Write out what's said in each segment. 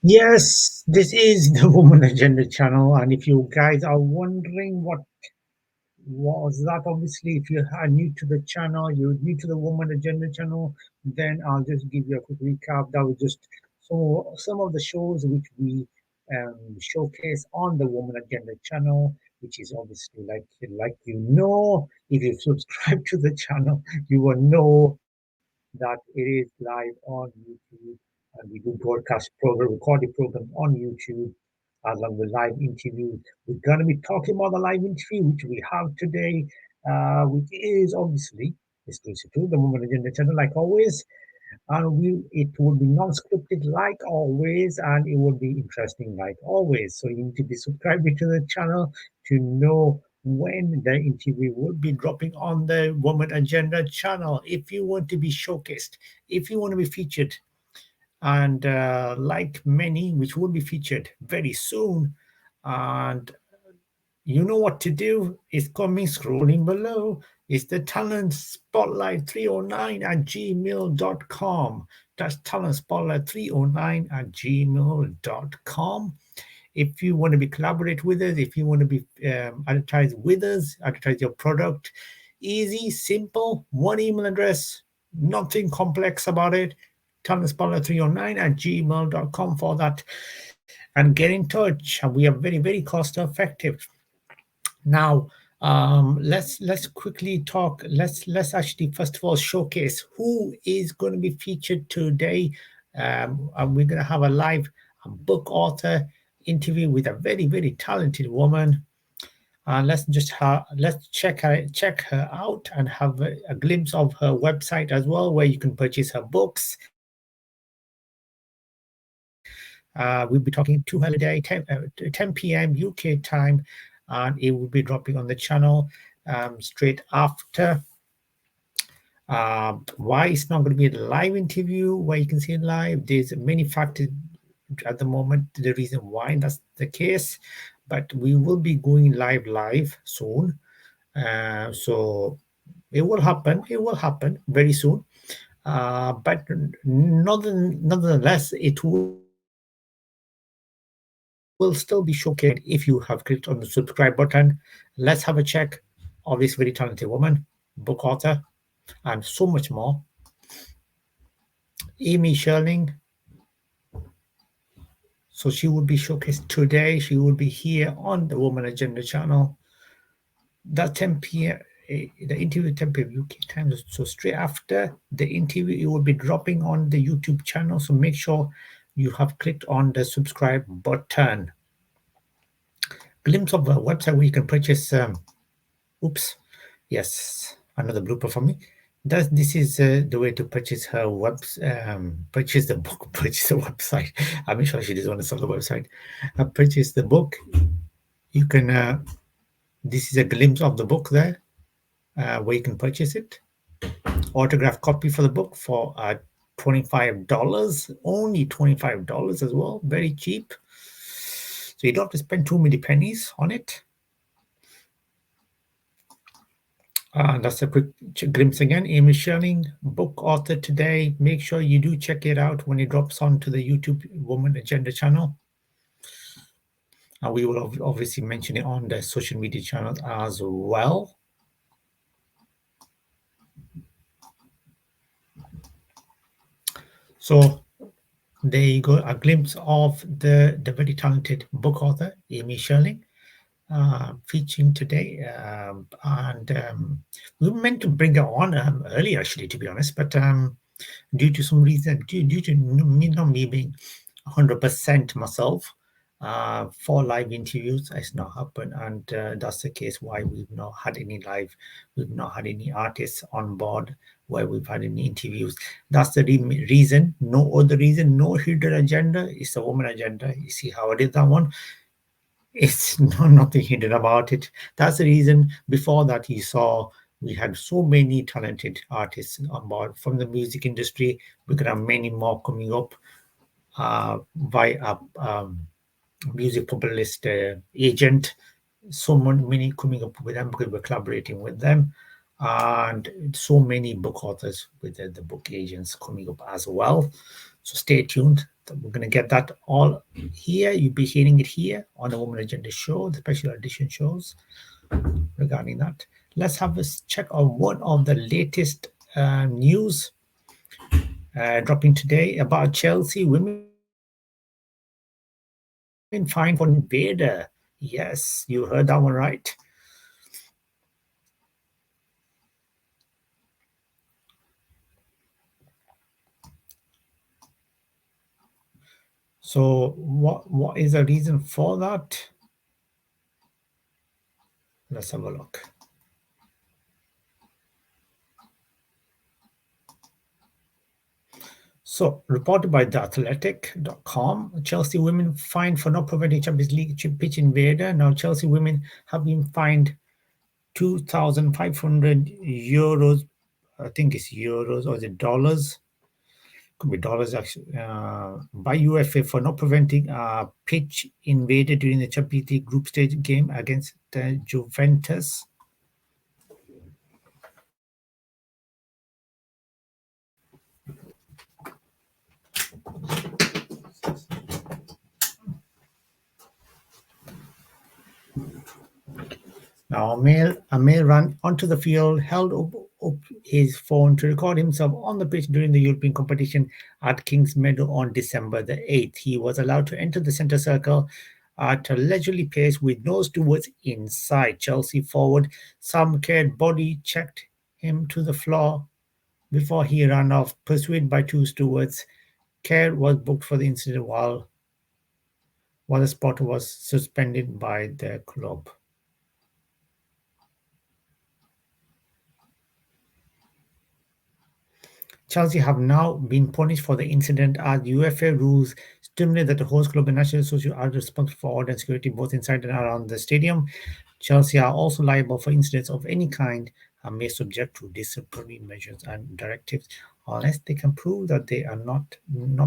Yes, this is the Woman Agenda channel, and if you guys are wondering what was that, obviously, if you are new to the channel, you're new to the Woman Agenda channel, then I'll just give you a quick recap. That was just some of the shows which we showcase on the Woman Agenda channel, which is obviously if you subscribe to the channel, you will know that it is live on YouTube, and we do broadcast program, recorded programs on YouTube, along with live interviews. We're going to be talking about the live interview which we have today, which is obviously exclusive to the Woman Agenda channel, like always. And it will be non-scripted like always, and it will be interesting like always. So you need to be subscribed to the channel to know when the interview will be dropping on the Woman Agenda channel. If you want to be showcased, if you want to be featured, and like many, which will be featured very soon, and you know what to do. It's coming scrolling below. It's the Talent Spotlight 309 at gmail.com. That's Talent Spotlight 309 at gmail.com. If you want to be collaborate with us, if you want to be advertise with us, advertise your product, easy, simple, one email address, nothing complex about it. Talent Spotlight 309 at gmail.com for that. And get in touch. And we are very, very cost effective. Now, let's quickly talk. Let's actually first of all showcase who is going to be featured today. And we're going to have a live book author interview with a very very talented woman. Let's check her out and have a glimpse of her website as well, where you can purchase her books. We'll be talking to her today, 10 p.m. UK time, and it will be dropping on the channel straight after. Why it's not going to be a live interview where you can see it live? There's many factors at the moment. The reason why that's the case, but we will be going live soon. So it will happen. It will happen very soon. But nonetheless, it will still be showcased if you have clicked on the subscribe button. Let's have a check of this very talented woman, book author, and so much more. Amy Sherling. So she will be showcased today. She will be here on the Woman Agenda channel. That 10 p.m. The interview 10 p.m. UK time. So straight after the interview, it will be dropping on the YouTube channel. So make sure you have clicked on the subscribe button. Glimpse of a website where you can purchase. Oops, yes, another blooper for me. This is the way to purchase her purchase the book, purchase the website. I'm sure she doesn't want to sell the website. Purchase the book. You can. This is a glimpse of the book there, where you can purchase it. Autographed copy for the book for $25, only $25 as well, very cheap. So you don't have to spend too many pennies on it. That's a quick glimpse again. Amy Sherling, book author today. Make sure you do check it out when it drops onto the YouTube Woman Agenda channel. We will obviously mention it on the social media channels as well. So there you go, a glimpse of the very talented book author, Amy Sherling, featuring today. And we were meant to bring her on early, actually, to be honest, but due to some reason, due to me not me being 100% myself for live interviews, it's not happened, and that's the case why we've not had any artists on board where we've had any interviews. That's the reason, no other reason, no hidden agenda. It's a woman agenda. You see how I did that one? It's nothing hidden about it. That's the reason. Before that, you saw we had so many talented artists on board from the music industry. We're gonna have many more coming up by a music publicist agent. So many coming up with them because we're collaborating with them, and so many book authors with the book agents coming up as well. So stay tuned. We're going to get that all here. You'll be hearing it here on the Woman Agenda show, the special edition shows regarding that. Let's have a check on one of the latest news dropping today about Chelsea women fined for invader. Yes, you heard that one right. So what is the reason for that? Let's have a look. So, reported by theathletic.com, Chelsea women fined for not preventing Champions League pitch invader. Now, Chelsea women have been fined 2,500 euros. I think it's euros or is it dollars? Could be dollars actually. By UEFA for not preventing a pitch invader during the Champions League group stage game against Juventus. Now, a male ran onto the field, held up his phone to record himself on the pitch during the European competition at King's Meadow on December the 8th. He was allowed to enter the centre circle at a leisurely pace with no stewards inside. Chelsea forward Sam Kerr body checked him to the floor before he ran off, pursued by two stewards. Kerr was booked for the incident while the spot was suspended by the club. Chelsea have now been punished for the incident as UEFA rules stipulate that the host club and national association are responsible for order and security both inside and around the stadium. Chelsea are also liable for incidents of any kind and may subject to disciplinary measures and directives unless they can prove that they are not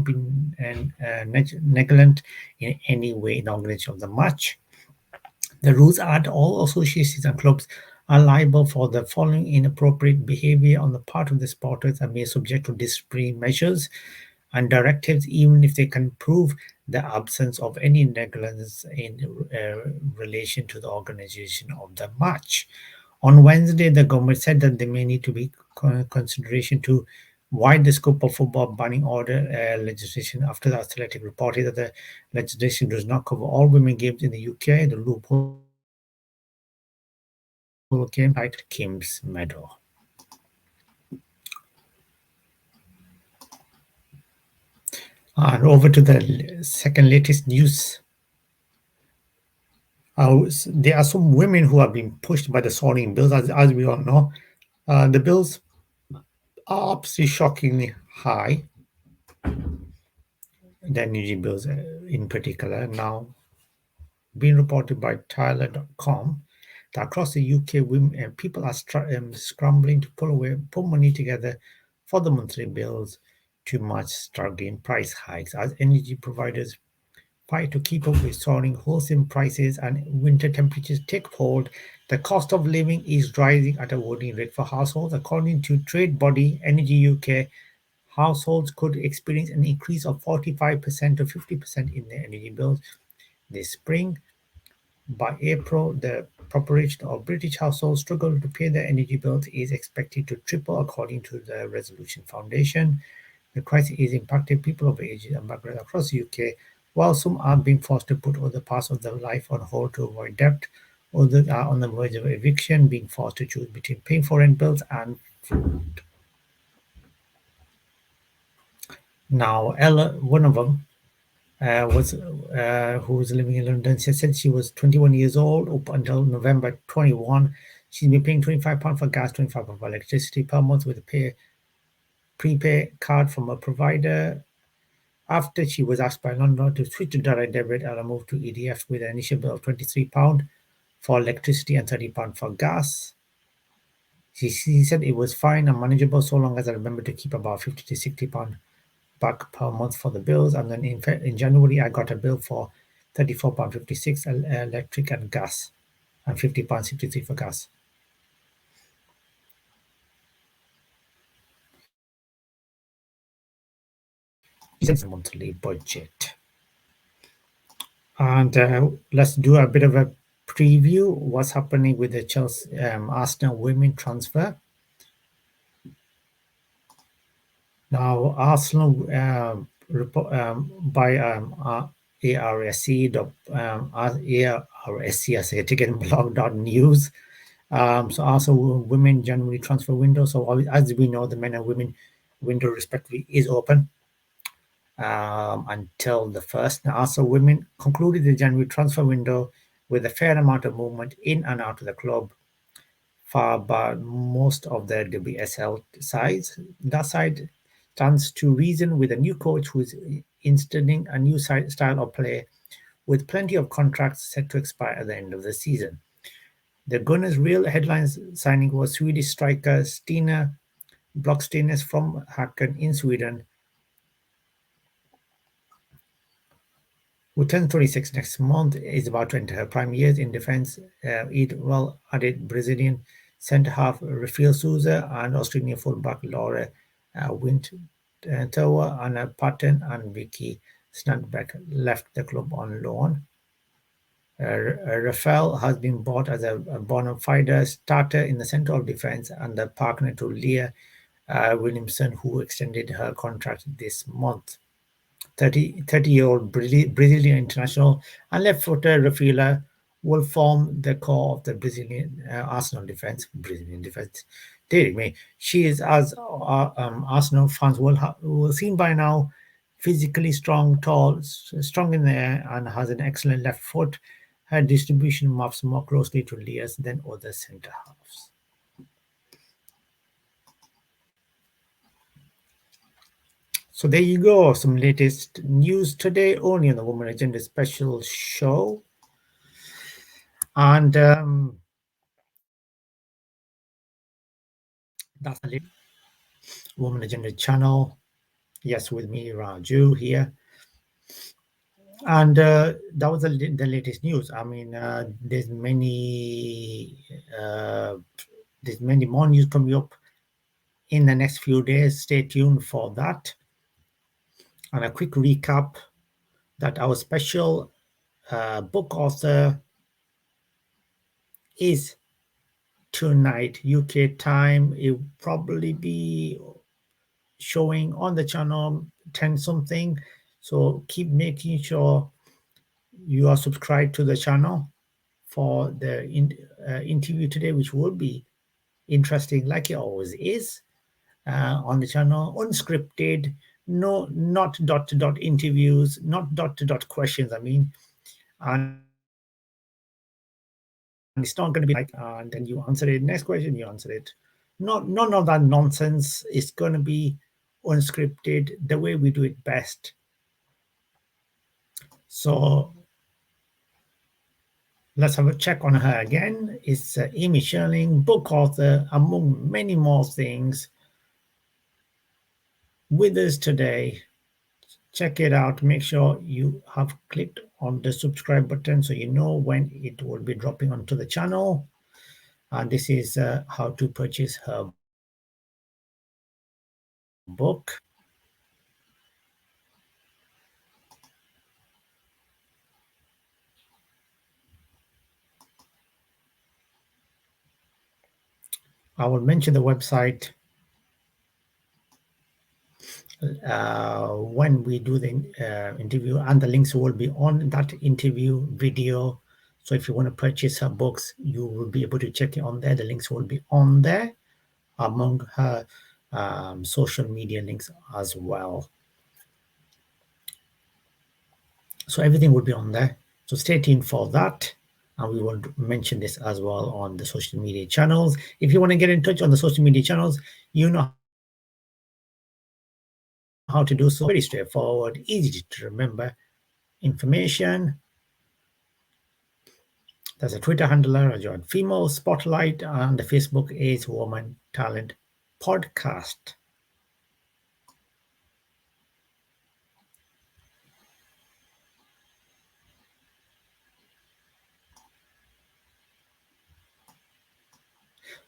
being negligent in any way in the organization of the match. The rules add all associations and clubs are liable for the following inappropriate behavior on the part of the supporters and may subject to disciplinary measures and directives even if they can prove the absence of any negligence in relation to the organization of the match. On Wednesday, the government said that there may need to be consideration to widen the scope of football banning order legislation after the Athletic reported that the legislation does not cover all women games in the UK. The loophole came at King's Meadow. And over to the second latest news. There are some women who have been pushed by the soaring bills, as we all know. The bills are obviously shockingly high, the energy bills in particular. Now, being reported by Tyler.com, that across the UK, women, people are scrambling to pull money together for the monthly bills to match struggling price hikes as energy providers fight to keep up with soaring wholesale prices and winter temperatures take hold. The cost of living is rising at a worrying rate for households. According to trade body Energy UK, households could experience an increase of 45% to 50% in their energy bills this spring. By April, the proportion of British households struggling to pay their energy bills is expected to triple, according to the Resolution Foundation. The crisis is impacting people of ages and backgrounds across the UK, while some are being forced to put other parts of their life on hold to avoid debt. Others are on the verge of eviction, being forced to choose between paying for rent bills and food. Now, Ella, one of them, was who was living in London. She said she was 21 years old up until November 21. She's been paying £25 for gas, £25 for electricity per month with a prepay card from a provider. After she was asked by London to switch to direct debit and move to EDF with an initial bill of £23 for electricity and £30 for gas. She said it was fine and manageable so long as I remember to keep about £50 to £60 back per month for the bills. And then in January, I got a bill for £34.56 electric and gas, and £50.63 for gas. monthly budget. And let's do a bit of a preview what's happening with the Chelsea Arsenal women transfer. Now, Arsenal by ARSC, ARSC, I say it again, blog.news. So Arsenal women January transfer window. So as we know, the men and women window respectively is open until the first. Now, Arsenal women concluded the January transfer window with a fair amount of movement in and out of the club far by most of the WSL sides. That side stands to reason with a new coach who is instilling a new style of play with plenty of contracts set to expire at the end of the season. The Gunners' real headline signing was Swedish striker Stina Blockstenius from Häcken in Sweden, who turns 26 next month, is about to enter her prime years in defence. It well added Brazilian centre half Rafael Souza and Australian fullback Laura Wintour and Patton and Vicky Snugbeck left the club on loan. Rafael has been bought as a bona fide starter in the centre of defence and the partner to Leah Williamson, who extended her contract this month. 30-year-old Brazilian international and left-footer Rafaela will form the core of the Brazilian Arsenal defense. Brazilian defense. Dear me, she is, as Arsenal fans will seen by now, physically strong, tall, strong in the air, and has an excellent left foot. Her distribution maps more closely to Leah's than other centre halves. So there you go, some latest news today only on the Woman Agenda special show. And that's the Woman Agenda channel. Yes, with me, Raju here. And that was the latest news. I mean, there's many more news coming up in the next few days. Stay tuned for that. And a quick recap that our special book author is tonight UK time. It will probably be showing on the channel 10 something, so keep making sure you are subscribed to the channel for the interview today, which will be interesting like it always is on the channel. Unscripted, no, not dot to dot interviews, not dot to dot questions, I mean. And it's not going to be like and then you answer it, next question you answer it. None of that nonsense. It's going to be unscripted, the way we do it best. So let's have a check on her again. It's Amy Sherling, book author, among many more things, with us today. Check it out. Make sure you have clicked on the subscribe button so you know when it will be dropping onto the channel. And this is how to purchase her book. I will mention the website when we do the interview, and the links will be on that interview video. So if you want to purchase her books, you will be able to check it on there. The links will be on there among her social media links as well. So everything will be on there. So stay tuned for that. And we will mention this as well on the social media channels. If you want to get in touch on the social media channels, you know how to do so. Very straightforward, easy to remember information. There's a Twitter handler, I joined Female Spotlight, and the Facebook is Woman Talent Podcast.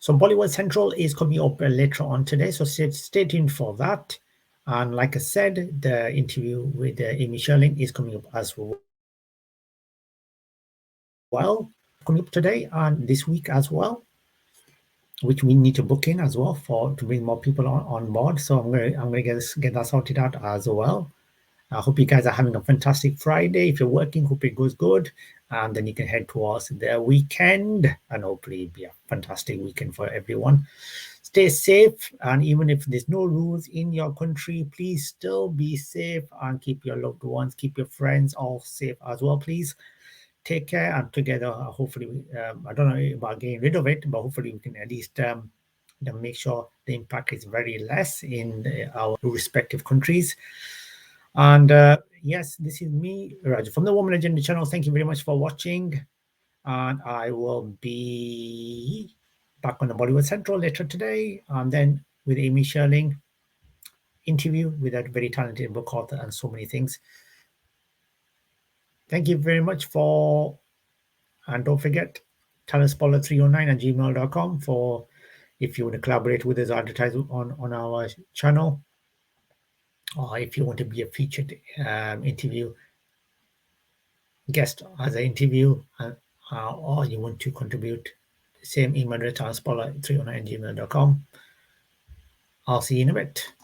So Bollywood Central is coming up later on today, so stay tuned for that. And like I said, the interview with Amy Sherling is coming up as well, coming up today and this week as well, which we need to book in as well for to bring more people on board. So I'm gonna get that sorted out as well. I hope you guys are having a fantastic Friday. If you're working, hope it goes good. And then you can head towards the weekend and hopefully it'll be a fantastic weekend for everyone. Stay safe. And even if there's no rules in your country, please still be safe and keep your loved ones, keep your friends all safe as well, please. Take care and together, hopefully, I don't know about getting rid of it, but hopefully we can at least make sure the impact is very less in our respective countries. And yes, this is me, Raj, from the Woman Agenda channel. Thank you very much for watching. And I will be back on the Bollywood Central later today. And then with Amy Sherling, interview with that very talented book author and so many things. Thank you very much for, and don't forget, talentspoiler309 at gmail.com for if you want to collaborate with us, advertise on our channel, or if you want to be a featured interview guest as an interview, or you want to contribute, same email address, talentspoiler309 at gmail.com. I'll see you in a bit.